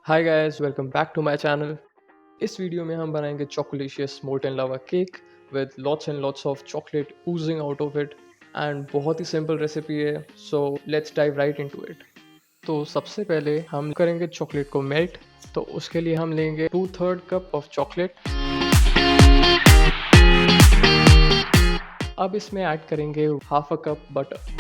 Hi guys, welcome back to my channel. इस video में हम बनाएंगे chocolicious molten lava cake with lots and lots of chocolate oozing out of it and बहुत ही simple recipe है, so let's dive right into it. तो सबसे पहले हम करेंगे चॉकलेट को मेल्ट। तो उसके लिए हम लेंगे 2/3 कप ऑफ चॉकलेट। अब इसमें ऐड करेंगे हाफ अ कप बटर।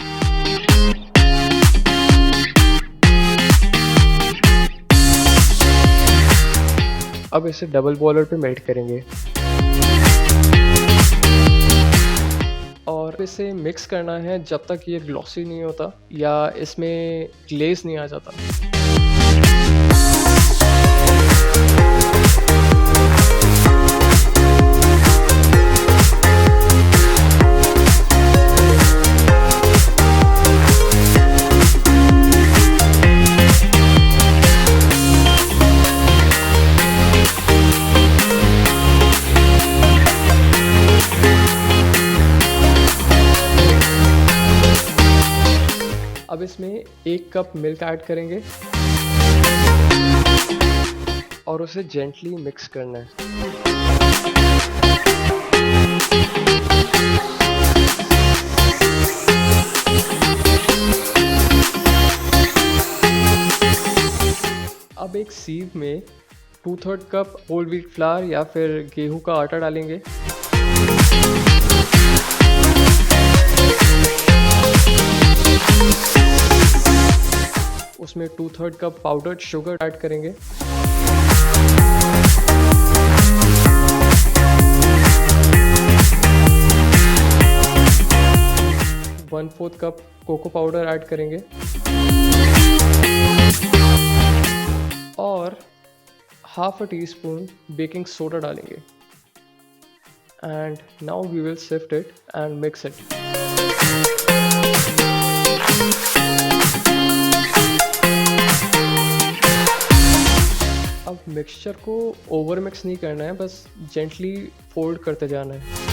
अब इसे डबल बॉयलर पे मेल्ट करेंगे और इसे मिक्स करना है जब तक ये ग्लॉसी नहीं होता या इसमें ग्लेज नहीं आ जाता। अब इसमें 1 कप मिल्क ऐड करेंगे और उसे जेंटली मिक्स करना है। अब एक सीव में 2/3 कप होल व्हीट फ्लावर या फिर गेहूं का आटा डालेंगे। उसमें 2/3 कप पाउडर्ड शुगर ऐड करेंगे। One fourth cup cocoa powder add करेंगे और half a teaspoon baking soda डालेंगे। And now we will sift it and mix it. अब मिक्सचर को ओवर मिक्स नहीं करना है, बस जेंटली फोल्ड करते जाना है।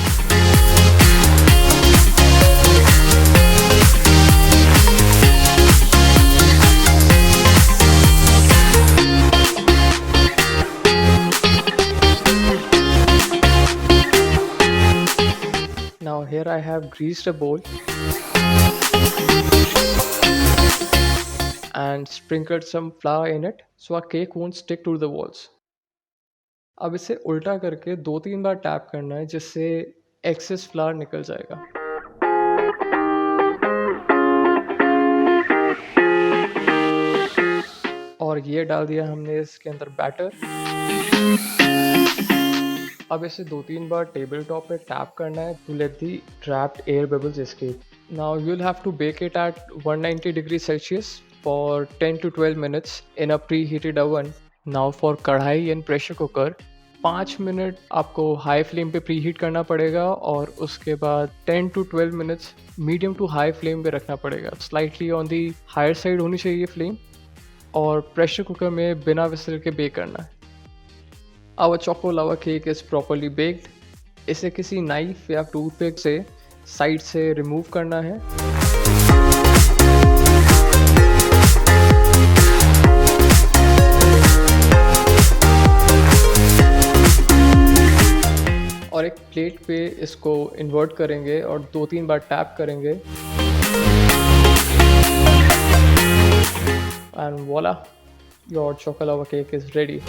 Now here I have greased a bowl and sprinkled some flour in it so our cake won't stick to the walls. अब इसे उल्टा करके 2-3 बार टैप करना है जिससे एक्सेस फ्लावर निकल जाएगा। और ये डाल दिया हमने इसके अंदर बैटर। अब इसे 2-3 बार टेबल टॉप पे टैप करना है to let the trapped air bubbles escape. Now you will have to bake it at 190 degree Celsius for 10 to 12 minutes in a preheated oven. Now for kadhai and pressure cooker 5 minute आपको high flame पे preheat करना पड़ेगा और उसके बाद 10 to 12 minutes medium to high flame पे रखना पड़ेगा। Slightly on the higher side होनी चाहिए फ्लेम और प्रेशर कुकर में बिना विसल के बेक करना है। Our Choco Lava cake is properly baked. इसे किसी नाइफ या टूथपिक से साइड से रिमूव करना है। और एक प्लेट पे इसको इन्वर्ट करेंगे और 2-3 बार टैप करेंगे। And voila, your Choco Lava cake is ready.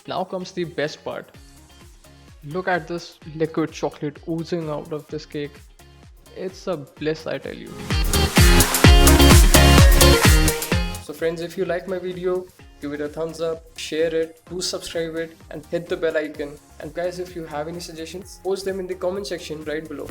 Now comes the best part. Look at this liquid chocolate oozing out of this cake. It's a bliss, I tell you. So friends, if you like my video, give it a thumbs up, share it, do subscribe it and hit the bell icon. And guys, if you have any suggestions, post them in the comment section right below.